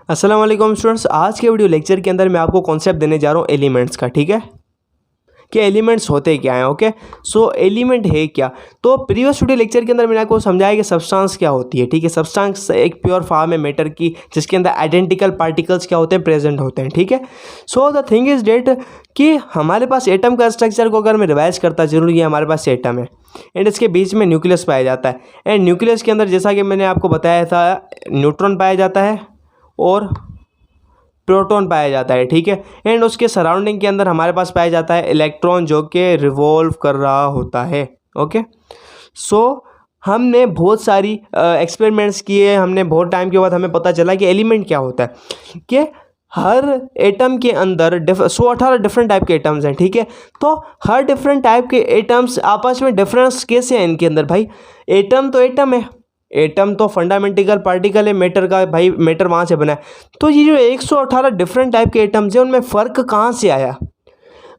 अस्सलाम वालेकुम स्टूडेंट्स। आज के वीडियो लेक्चर के अंदर मैं आपको कॉन्सेप्ट देने जा रहा हूँ एलिमेंट्स का। ठीक है कि एलिमेंट्स होते क्या हैं। ओके, सो एलिमेंट है क्या। तो प्रीवियस वीडियो लेक्चर के अंदर मैंने आपको समझाया कि सब्सटेंस क्या होती है। ठीक है, सब्सटेंस एक प्योर फॉर्म है मैटर की जिसके अंदर आइडेंटिकल पार्टिकल्स क्या होते हैं, प्रेजेंट होते हैं। ठीक है, so the thing is that कि हमारे पास एटम का स्ट्रक्चर को अगर मैं रिवाइज करता जरूर, ये हमारे पास एटम है एंड इसके बीच में न्यूक्लियस पाया जाता है एंड न्यूक्लियस के अंदर जैसा कि मैंने आपको बताया था न्यूट्रॉन पाया जाता है और प्रोटॉन पाया जाता है। ठीक है, एंड उसके सराउंडिंग के अंदर हमारे पास पाया जाता है इलेक्ट्रॉन जो कि रिवॉल्व कर रहा होता है। ओके, सो हमने बहुत सारी एक्सपेरिमेंट्स किए, हमने बहुत टाइम के बाद हमें पता चला कि एलिमेंट क्या होता है कि हर एटम के अंदर 118 डिफरेंट टाइप के एटम्स हैं। ठीक है, तो हर डिफरेंट टाइप के एटम्स आपस में डिफरेंस कैसे हैं इनके अंदर। भाई एटम तो एटम है, एटम तो फंडामेंटल पार्टिकल है मैटर का। भाई मैटर वहाँ से बना है, तो ये जो 118 डिफरेंट टाइप के एटम्स हैं उनमें फ़र्क कहाँ से आया।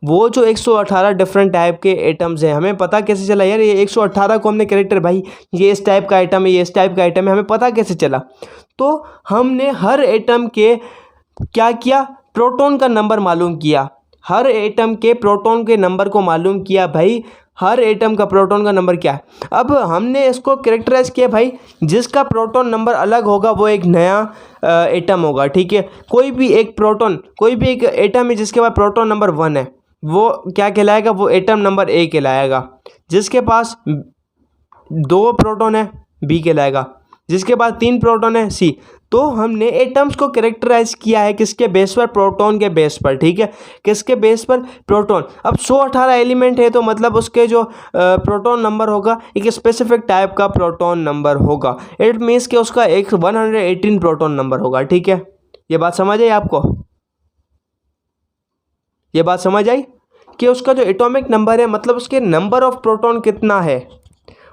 वो जो 118 डिफरेंट टाइप के एटम्स हैं हमें पता कैसे चला यार ये 118 को हमने कैरेक्टर, भाई ये इस टाइप का आइटम है, ये इस टाइप का आइटम है, हमें पता कैसे चला। तो हमने हर एटम के क्या किया, प्रोटॉन का नंबर मालूम किया, हर एटम के प्रोटॉन के नंबर को मालूम किया। भाई हर एटम का प्रोटॉन का नंबर क्या है। अब हमने इसको कैरेक्टराइज किया, भाई जिसका प्रोटॉन नंबर अलग होगा वो एक नया एटम होगा। ठीक है, कोई भी एक एटम है जिसके पास प्रोटॉन नंबर 1 है वो क्या कहलाएगा, वो एटम नंबर ए कहलाएगा। जिसके पास 2 प्रोटॉन है बी कहलाएगा, जिसके पास 3 प्रोटॉन है सी। तो हमने एटम्स को कैरेक्टराइज किया है किसके बेस पर, प्रोटॉन के बेस पर। ठीक है, किसके बेस पर, प्रोटॉन। अब 118 एलिमेंट है तो मतलब उसके जो प्रोटॉन नंबर होगा एक स्पेसिफिक टाइप का प्रोटॉन नंबर होगा। इट मीन्स कि उसका एक 118 प्रोटॉन नंबर होगा। ठीक है, ये बात समझ आई आपको, ये बात समझ आई कि उसका जो एटॉमिक नंबर है मतलब उसके नंबर ऑफ प्रोटॉन कितना है,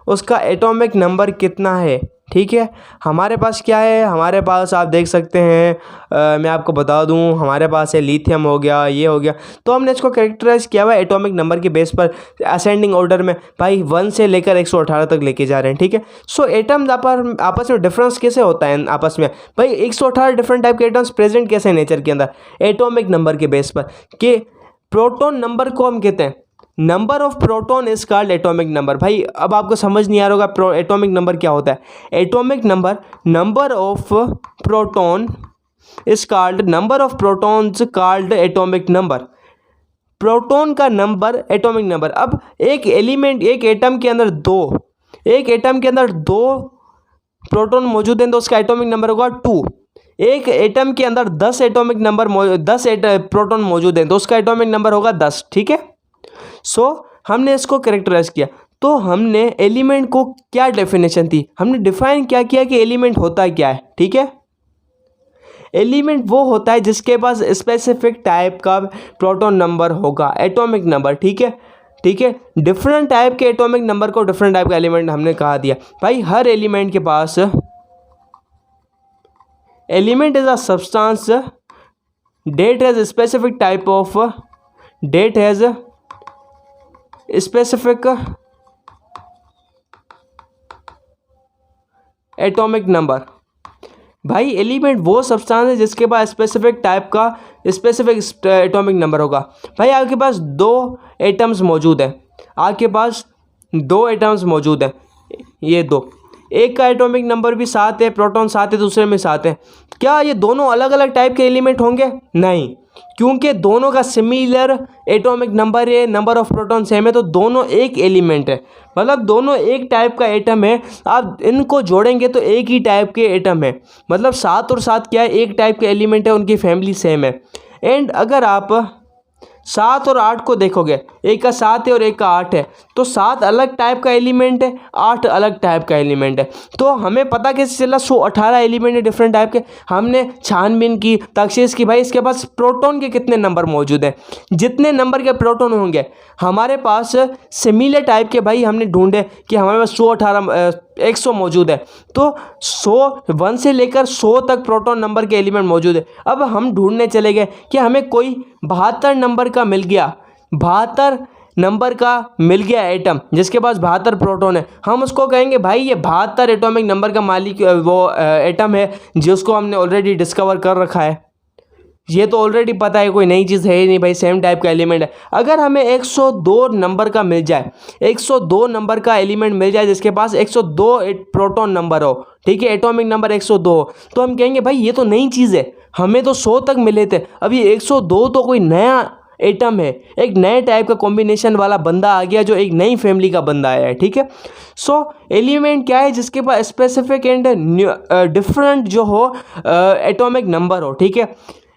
उसका एटॉमिक नंबर कितना है। ठीक है, हमारे पास क्या है, हमारे पास आप देख सकते हैं मैं आपको बता दूं हमारे पास है लिथियम हो गया, ये हो गया। तो हमने इसको कैरेक्टराइज किया हुआ एटॉमिक नंबर के बेस पर असेंडिंग ऑर्डर में, भाई 1 से लेकर 118 तक लेके जा रहे हैं। ठीक है, सो एटम्स आपस में डिफरेंस कैसे होता है आपस में, भाई 118 डिफरेंट टाइप के एटम्स प्रेजेंट कैसे हैं नेचर के अंदर, एटॉमिक नंबर के बेस पर। कि प्रोटॉन नंबर को हम कहते हैं number of proton is called atomic number. भाई अब आपको समझ नहीं आ रहा होगा एटॉमिक नंबर क्या होता है। Atomic number of proton is called number of protons called atomic number. Proton का नंबर एटॉमिक नंबर। अब एक एटम के अंदर दो प्रोटॉन मौजूद हैं तो उसका एटॉमिक नंबर होगा 2। एक एटम के अंदर 10 प्रोटॉन मौजूद हैं तो उसका एटॉमिक नंबर होगा 10। ठीक है, सो हमने इसको कैरेक्टराइज किया। तो हमने एलिमेंट को क्या डेफिनेशन थी, हमने डिफाइन क्या किया कि एलिमेंट होता क्या है। ठीक है, एलिमेंट वो होता है जिसके पास स्पेसिफिक टाइप का प्रोटॉन नंबर होगा, एटॉमिक नंबर। ठीक है, ठीक है, डिफरेंट टाइप के एटॉमिक नंबर को डिफरेंट टाइप का एलिमेंट हमने कहा दिया। भाई हर एलिमेंट के पास element is a substance that has specific type of specific atomic number. भाई एलिमेंट वो सब्सटेंस है जिसके पास स्पेसिफिक एटॉमिक नंबर होगा। भाई आपके पास 2 एटम्स मौजूद है, आपके पास 2 एटम्स मौजूद है, ये 2, एक का एटॉमिक नंबर भी 7 है, प्रोटॉन 7 है, दूसरे में 7 है। क्या ये दोनों अलग अलग टाइप के एलिमेंट होंगे? नहीं, क्योंकि दोनों का सिमिलर एटॉमिक नंबर है, नंबर ऑफ प्रोटॉन सेम है, तो दोनों एक एलिमेंट है, मतलब दोनों एक टाइप का एटम है। आप इनको जोड़ेंगे तो एक ही टाइप के एटम है, मतलब 7 और 7 क्या है, एक टाइप के एलिमेंट है, उनकी फैमिली सेम है। एंड अगर आप 7 और 8 को देखोगे, एक का 7 है और एक का 8 है, तो 7 अलग टाइप का एलिमेंट है, 8 अलग टाइप का एलिमेंट है। तो हमें पता कैसे चला 118 एलिमेंट है डिफरेंट टाइप के। हमने छानबीन की, तखसीस की, भाई इसके पास प्रोटॉन के कितने नंबर मौजूद हैं। जितने नंबर के प्रोटॉन होंगे हमारे पास सिमिलर टाइप के, भाई हमने ढूंढे कि हमारे पास 100 मौजूद है, तो 1 से लेकर 100 तक प्रोटॉन नंबर के एलिमेंट मौजूद है। अब हम ढूंढने चले गए कि हमें कोई 72 नंबर का मिल गया, 72 नंबर का मिल गया एटम जिसके पास 72 प्रोटॉन है, हम उसको कहेंगे भाई ये 72 एटॉमिक नंबर का मालिक वो एटम है जिसको हमने ऑलरेडी डिस्कवर कर रखा है। ये तो ऑलरेडी पता है, कोई नई चीज़ है ही नहीं भाई, सेम टाइप का एलिमेंट है। अगर हमें 102 नंबर का मिल जाए, 102 नंबर का एलिमेंट मिल जाए जिसके पास 102 प्रोटॉन नंबर हो, ठीक है, एटॉमिक नंबर 102 हो, तो हम कहेंगे भाई ये तो नई चीज़ है, हमें तो 100 तक मिले थे, अभी 102 तो कोई नया एटम है, एक नए टाइप का कॉम्बिनेशन वाला बंदा आ गया जो एक नई फैमिली का बंदा आया है, ठीक है। सो एलिमेंट क्या है जिसके पास स्पेसिफिक एंड डिफरेंट जो हो एटॉमिक नंबर हो, ठीक है।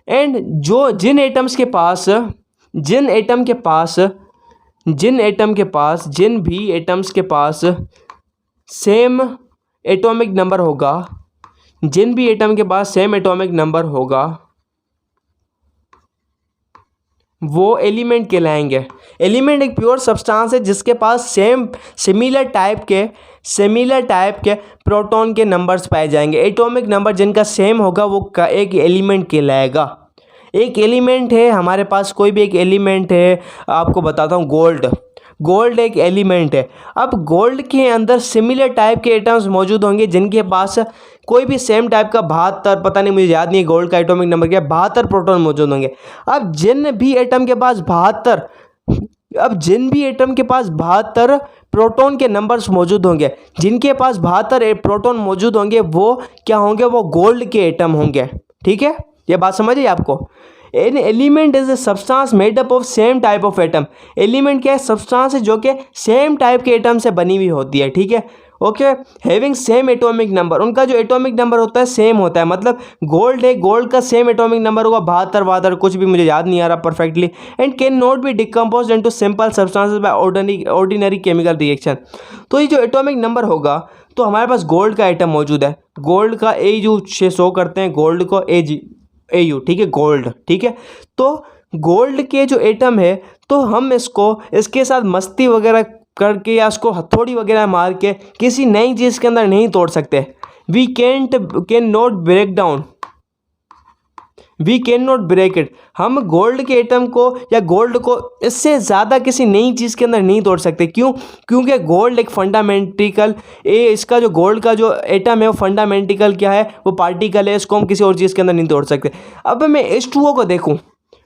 एंड जो जिन एटम के पास जिन भी एटम्स के पास सेम एटॉमिक नंबर होगा, जिन भी एटम के पास सेम एटॉमिक नंबर होगा वो एलिमेंट कहलाएंगे। एलिमेंट एक प्योर सब्सटेंस है जिसके पास सिमिलर टाइप के प्रोटॉन के नंबर्स पाए जाएंगे। एटॉमिक नंबर जिनका सेम होगा वो एक एलिमेंट कहलाएगा। एक एलिमेंट है हमारे पास, कोई भी एक एलिमेंट है, आपको बताता हूँ, गोल्ड एक एलिमेंट है। अब गोल्ड के अंदर सिमिलर टाइप के एटम्स मौजूद होंगे जिनके पास कोई भी सेम टाइप का 72, पता नहीं मुझे याद नहीं है गोल्ड का एटॉमिक नंबर क्या, 72 प्रोटॉन मौजूद होंगे। अब जिन भी एटम के पास 72 प्रोटॉन के नंबर्स मौजूद होंगे, जिनके पास 72 प्रोटॉन मौजूद होंगे वो क्या होंगे, वो गोल्ड के एटम होंगे, ठीक है। ये बात समझिए आपको। An element is a substance made up of same type of atom. Element क्या है, सब्सटेंस है जो कि सेम टाइप के एटम से बनी हुई होती है, ठीक है, okay. Having same atomic number, उनका जो एटॉमिक नंबर होता है सेम होता है, मतलब गोल्ड है, गोल्ड का सेम एटॉमिक नंबर होगा 72 कुछ भी मुझे याद नहीं आ रहा perfectly. And can not be decompose into simple substances by ordinary chemical reaction. तो ये जो एटॉमिक नंबर होगा, तो हमारे पास गोल्ड का एटम मौजूद है, गोल्ड का AU से शो करते हैं, गोल्ड को AU, ठीक है, गोल्ड, ठीक है। तो गोल्ड के जो एटम है, तो हम इसके साथ मस्ती वगैरह करके या उसको हथौड़ी वगैरह मार के किसी नई चीज़ के अंदर नहीं तोड़ सकते। We can not break it. हम गोल्ड के एटम को या गोल्ड को इससे ज़्यादा किसी नई चीज़ के अंदर नहीं तोड़ सकते। क्यों? क्योंकि गोल्ड एक फंडामेंटिकल इसका जो गोल्ड का जो एटम है वो फंडामेंटिकल क्या है, वो पार्टिकल है, इसको हम किसी और चीज़ के अंदर नहीं तोड़ सकते। अब मैं H2O को देखूँ,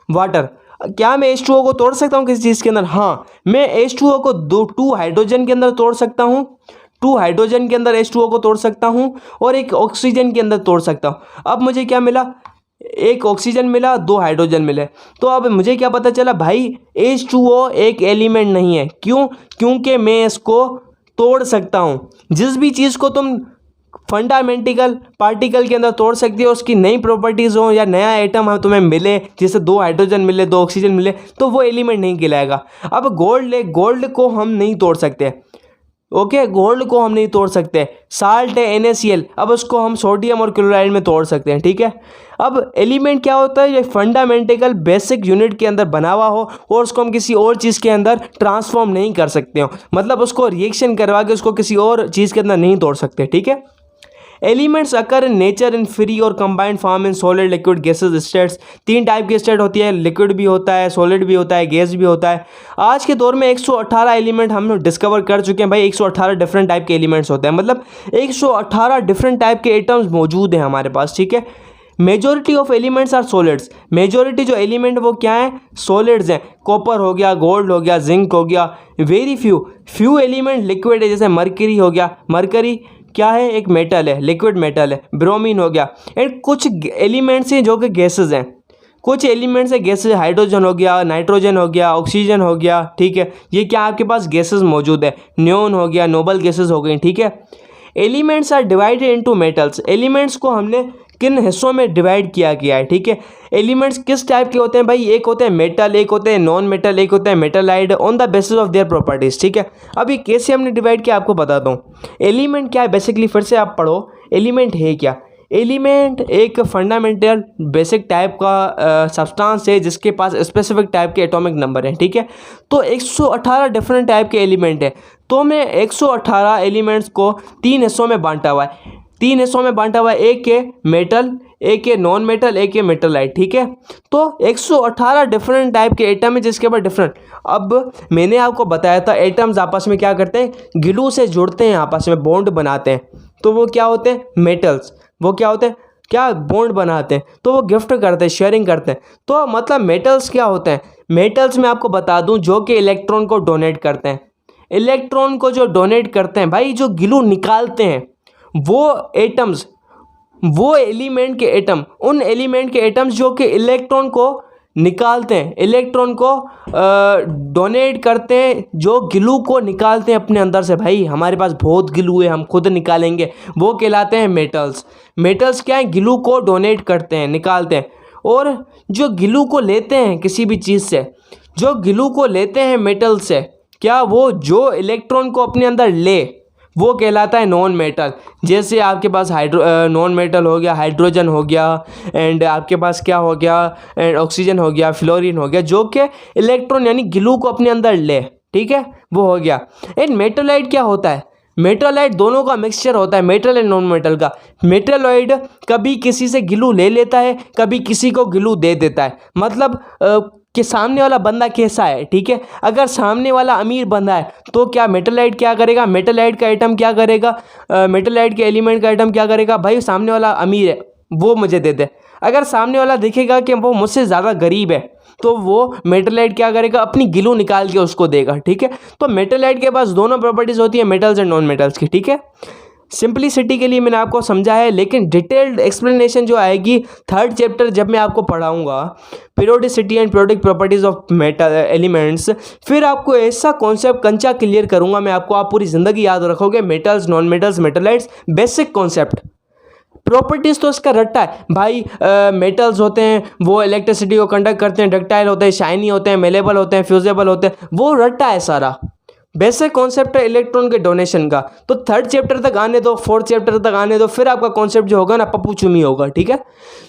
वाटर, क्या मैं H2O को तोड़ सकता हूँ किसी चीज़ के अंदर? हाँ, मैं H2O को 2 हाइड्रोजन के अंदर तोड़ सकता हूँ, 2 हाइड्रोजन के अंदर H2O को तोड़ सकता हूँ और एक ऑक्सीजन के अंदर तोड़ सकता हूँ। अब मुझे क्या मिला, एक ऑक्सीजन मिला, 2 हाइड्रोजन मिले। तो अब मुझे क्या पता चला भाई, H2O एक एलिमेंट नहीं है। क्यों? क्योंकि मैं इसको तोड़ सकता हूँ। जिस भी चीज़ को तुम फंडामेंटिकल पार्टिकल के अंदर तोड़ सकती हो, उसकी नई प्रॉपर्टीज़ हो या नया एटम हम तुम्हें मिले, जैसे 2 हाइड्रोजन मिले, 2 ऑक्सीजन मिले, तो वो एलिमेंट नहीं कहलाएगा। अब गोल्ड को हम नहीं तोड़ सकते, ओके, गोल्ड को हम नहीं तोड़ सकते। साल्ट है NaCl, अब उसको हम सोडियम और क्लोराइड में तोड़ सकते हैं, ठीक है। अब एलिमेंट क्या होता है, ये फंडामेंटिकल बेसिक यूनिट के अंदर बना हुआ हो और उसको हम किसी और चीज़ के अंदर ट्रांसफॉर्म नहीं कर सकते हो, मतलब उसको रिएक्शन करवा के उसको किसी और चीज़ के अंदर नहीं तोड़ सकते, ठीक है। Elements occur in nature in free और combined form in solid, liquid, gases states. 3 type की स्टेट होती है, लिक्विड भी होता है, सॉलिड भी होता है, गैस भी होता है। आज के दौर में 118 एलिमेंट हम डिस्कवर कर चुके हैं भाई। 118 डिफरेंट टाइप के एलिमेंट्स होते हैं, मतलब 118 डिफरेंट टाइप के एटम्स मौजूद हैं हमारे पास, ठीक है। Majority of elements are solids. Majority जो एलिमेंट वो क्या है, सॉलिड्स हैं। कॉपर हो गया, गोल्ड हो गया, जिंक हो गया। वेरी फ्यू एलिमेंट लिक्विड है, जैसे मरकरी हो गया। मरकरी क्या है, एक मेटल है, लिक्विड मेटल है। ब्रोमीन हो गया। एंड कुछ एलिमेंट्स हैं जो कि गैसेज हैं, कुछ एलिमेंट्स है गैसेज, हाइड्रोजन हो गया, नाइट्रोजन हो गया, ऑक्सीजन हो गया, ठीक है। ये क्या आपके पास गैसेज मौजूद है। नियोन हो गया, नोबल गैसेज हो गई, ठीक है। Elements are divided into metals. Elements को हमने किन हिस्सों में डिवाइड किया गया है, ठीक है। एलिमेंट्स किस टाइप के होते हैं भाई, एक होते हैं मेटल, एक होते हैं नॉन मेटल, एक होते हैं metalloid, on the basis of their properties, ठीक है। अभी कैसे हमने डिवाइड किया आपको बताता हूँ। एलिमेंट क्या है बेसिकली, फिर से आप पढ़ो, एलिमेंट है क्या। एलिमेंट एक फंडामेंटल बेसिक टाइप का सब्सटेंस है जिसके पास स्पेसिफिक टाइप के एटॉमिक नंबर हैं, ठीक है। तो 118 डिफरेंट टाइप के एलिमेंट है, तो मैं 118 एलिमेंट्स को 3 हिस्सों में बांटा हुआ है। 3 हिस्सों में बांटा हुआ है, एक है मेटल, एक है नॉन मेटल, एक है मेटलाइट, ठीक है। तो 118 डिफरेंट टाइप के एटम है जिसके ऊपर डिफरेंट। अब मैंने आपको बताया था एटम्स आपस में क्या करते हैं, ग्लू से जुड़ते हैं, आपस में बॉन्ड बनाते हैं, तो वो क्या होते हैं, मेटल्स। वो क्या होते हैं, क्या बॉन्ड बनाते हैं, तो वो गिफ्ट करते हैं, शेयरिंग करते हैं। तो मतलब मेटल्स क्या होते हैं, मेटल्स मैं आपको बता दूं जो कि इलेक्ट्रॉन को डोनेट करते हैं। इलेक्ट्रॉन को जो डोनेट करते हैं भाई, जो ग्लू निकालते हैं वो एटम्स, वो एलिमेंट के एटम, उन एलिमेंट के एटम्स जो कि इलेक्ट्रॉन को निकालते हैं, इलेक्ट्रॉन को डोनेट करते हैं, जो ग्लू को निकालते हैं अपने अंदर से। भाई हमारे पास बहुत ग्लू है, हम खुद निकालेंगे, वो कहलाते हैं मेटल्स। मेटल्स क्या है, ग्लू को डोनेट करते हैं, निकालते हैं। और जो ग्लू को लेते हैं किसी भी चीज़ से, जो ग्लू को लेते हैं मेटल से, क्या वो जो इलेक्ट्रॉन को अपने अंदर ले वो कहलाता है नॉन मेटल। जैसे आपके पास नॉन मेटल हो गया, हाइड्रोजन हो गया, एंड आपके पास क्या हो गया, एंड ऑक्सीजन हो गया, फ्लोरीन हो गया, जो कि इलेक्ट्रॉन यानी ग्लू को अपने अंदर ले, ठीक है, वो हो गया। एंड मेटलाइट क्या होता है, मेटलाइट दोनों का मिक्सचर होता है, मेटल एंड नॉन मेटल का। मेटलॉइड कभी किसी से ग्लू ले लेता है, कभी किसी को ग्लू दे देता है। मतलब कि सामने वाला बंदा कैसा है, ठीक है। अगर सामने वाला अमीर बंदा है तो क्या मेटलाइट क्या करेगा, मेटलाइट का आइटम क्या करेगा, मेटलाइट के एलिमेंट का आइटम क्या करेगा, भाई सामने वाला अमीर है वो मुझे दे दे। अगर सामने वाला दिखेगा कि वो मुझसे ज़्यादा गरीब है तो वो मेटलाइट क्या करेगा, अपनी ग्लू निकाल के उसको देगा, ठीक है। तो मेटलाइट के पास दोनों प्रॉपर्टीज़ होती है, मेटल्स एंड नॉन मेटल्स की, ठीक है। सिंपलिसिटी के लिए मैंने आपको समझा है, लेकिन डिटेल्ड एक्सप्लेनेशन जो आएगी थर्ड चैप्टर जब मैं आपको पढ़ाऊंगा, periodicity and periodic properties of metal elements, फिर आपको ऐसा कॉन्सेप्ट कंचा क्लियर करूंगा मैं आपको, आप पूरी ज़िंदगी याद रखोगे। Metals, non metals, मेटलाइट्स, basic concept. Properties तो इसका रट्टा है भाई। मेटल्स होते हैं वो इलेक्ट्रिसिटी को कंडक्ट करते हैं, डक्टाइल होते हैं, शाइनी होते हैं, मेलेबल होते हैं, फ्यूजेबल होते हैं, वो रट्टा है सारा। बेसिक कॉन्सेप्ट है इलेक्ट्रॉन के डोनेशन का। तो थर्ड चैप्टर तक आने दो, फोर्थ चैप्टर तक आने दो, फिर आपका कॉन्सेप्ट जो होगा ना पप्पू चुमी होगा, ठीक है।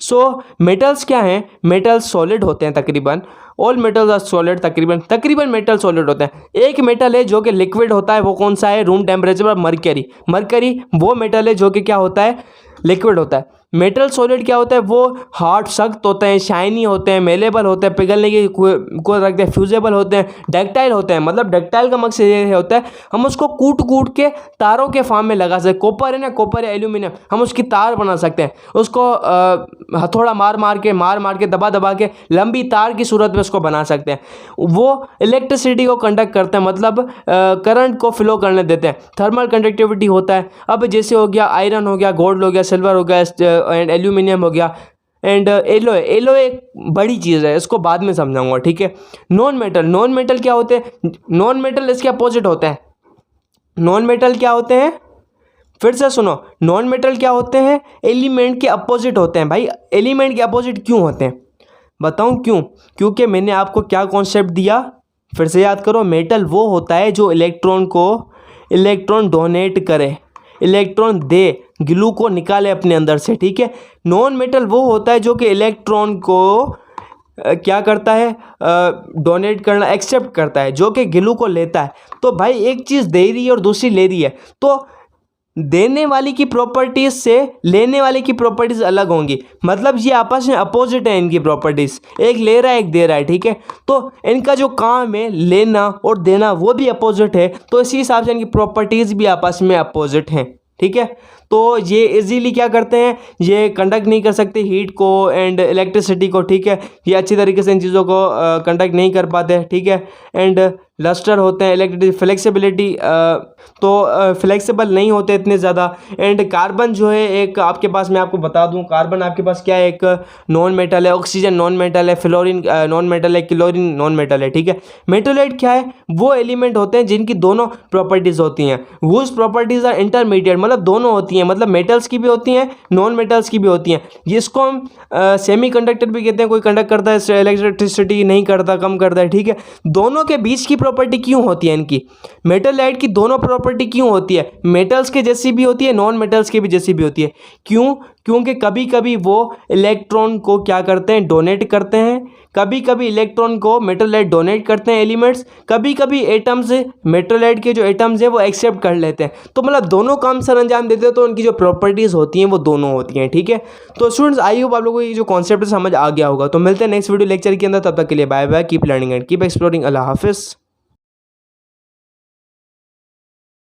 सो मेटल्स क्या हैं, मेटल्स सॉलिड होते हैं तकरीबन, ऑल मेटल्स आर सॉलिड, तकरीबन मेटल सॉलिड होते हैं। एक मेटल है जो कि लिक्विड होता है, वो कौन सा है, रूम टेम्परेचर पर मरकरी। मरकरी वो मेटल है जो कि क्या होता है, लिक्विड होता है। मेटल सॉलिड क्या होता है, वो हार्ड सख्त होते हैं, शाइनी होते हैं, मेलेबल होते हैं, पिघलने की को रखते हैं, फ्यूजेबल होते हैं, डक्टाइल होते हैं। मतलब डक्टाइल का मकसद ये होता है हम उसको कूट कूट के तारों के फॉर्म में लगा सकते हैं। कॉपर है ना, कॉपर है एल्यूमिनियम, हम उसकी तार बना सकते हैं, उसको हथौड़ा मार मार के दबा दबा के लंबी तार की सूरत में उसको बना सकते हैं। वो इलेक्ट्रिसिटी को कंडक्ट करते हैं, मतलब करंट को फ्लो करने देते हैं, थर्मल कंडक्टिविटी होता है। अब जैसे हो गया आयरन हो गया, गोल्ड हो गया, सिल्वर हो गया, एंड एल्यूमिनियम हो गया, एंड एलोय एक बड़ी चीज़ है, इसको बाद में समझाऊंगा, ठीक है। नॉन मेटल क्या होते हैं, नॉन मेटल इसके अपोजिट होते हैं। नॉन मेटल क्या होते हैं, फिर से सुनो, नॉन मेटल क्या होते हैं, एलिमेंट के अपोजिट होते हैं। भाई एलिमेंट के अपोजिट क्यों होते हैं, बताऊं क्यों, क्योंकि मैंने आपको क्या कॉन्सेप्ट दिया, फिर से याद करो। मेटल वो होता है जो इलेक्ट्रॉन डोनेट करे, इलेक्ट्रॉन दे, ग्लू को निकाले अपने अंदर से, ठीक है। नॉन मेटल वो होता है जो कि इलेक्ट्रॉन को क्या करता है, डोनेट करना एक्सेप्ट करता है, जो कि ग्लू को लेता है। तो भाई एक चीज़ दे रही है और दूसरी ले रही है, तो देने वाली की प्रॉपर्टीज से लेने वाले की प्रॉपर्टीज अलग होंगी। मतलब ये आपस में अपोजिट है इनकी प्रॉपर्टीज, एक ले रहा है एक दे रहा है, ठीक है। तो इनका जो काम है लेना और देना वो भी अपोजिट है, तो इसी हिसाब से इनकी प्रॉपर्टीज भी आपस में अपोजिट हैं, ठीक है। तो ये इजीली क्या करते हैं, ये कंडक्ट नहीं कर सकते हीट को एंड इलेक्ट्रिसिटी को, ठीक है। ये अच्छी तरीके से इन चीज़ों को कंडक्ट नहीं कर पाते, ठीक है। एंड लस्टर होते हैं, इलेक्ट्रिक फ्लेक्सिबिलिटी तो फ्लेक्सिबल नहीं होते इतने ज़्यादा। एंड कार्बन जो है एक आपके पास, मैं आपको बता दूं, कार्बन आपके पास क्या है, एक नॉन मेटल है, ऑक्सीजन नॉन मेटल है, फ्लोरीन नॉन मेटल है, क्लोरीन नॉन मेटल है, ठीक है। मेटलाइट क्या है, वो एलिमेंट होते हैं जिनकी दोनों प्रॉपर्टीज़ होती हैं, वूज प्रॉपर्टीज़ आर इंटरमीडिएट, मतलब दोनों होती हैं, मतलब मेटल्स की भी होती हैं, नॉन मेटल्स की भी होती हैं। जिसको हम सेमी कंडक्टर भी कहते हैं, कोई कंडक्ट करता है इलेक्ट्रिसिटी, नहीं करता, कम करता है, ठीक है। दोनों के बीच की प्रॉपर्टी क्यों होती है इनकी, मेटलाइट की दोनों प्रॉपर्टी क्यों होती है, मेटल्स के जैसी भी होती है, नॉन मेटल्स के भी जैसी भी होती है। क्यों, क्योंकि कभी कभी वो इलेक्ट्रॉन को क्या करते हैं, डोनेट करते हैं, कभी कभी इलेक्ट्रॉन को मेटोलाइट डोनेट करते हैं एलिमेंट्स, कभी कभी एटम्स मेटोलाइट के जो एटम्स हैं वो एक्सेप्ट कर लेते हैं। तो मतलब दोनों काम सर अंजाम देते हैं, तो उनकी जो प्रॉपर्टीज़ होती हैं वो दोनों होती हैं, ठीक है। तो स्टूडेंट्स आई होप आप लोगों को ये जो कॉन्सेप्ट समझ आ गया होगा। तो मिलते हैं नेक्स्ट वीडियो लेक्चर के अंदर, तब तक के लिए bye bye, keep learning and keep exploring. अल्लाह हाफिज़।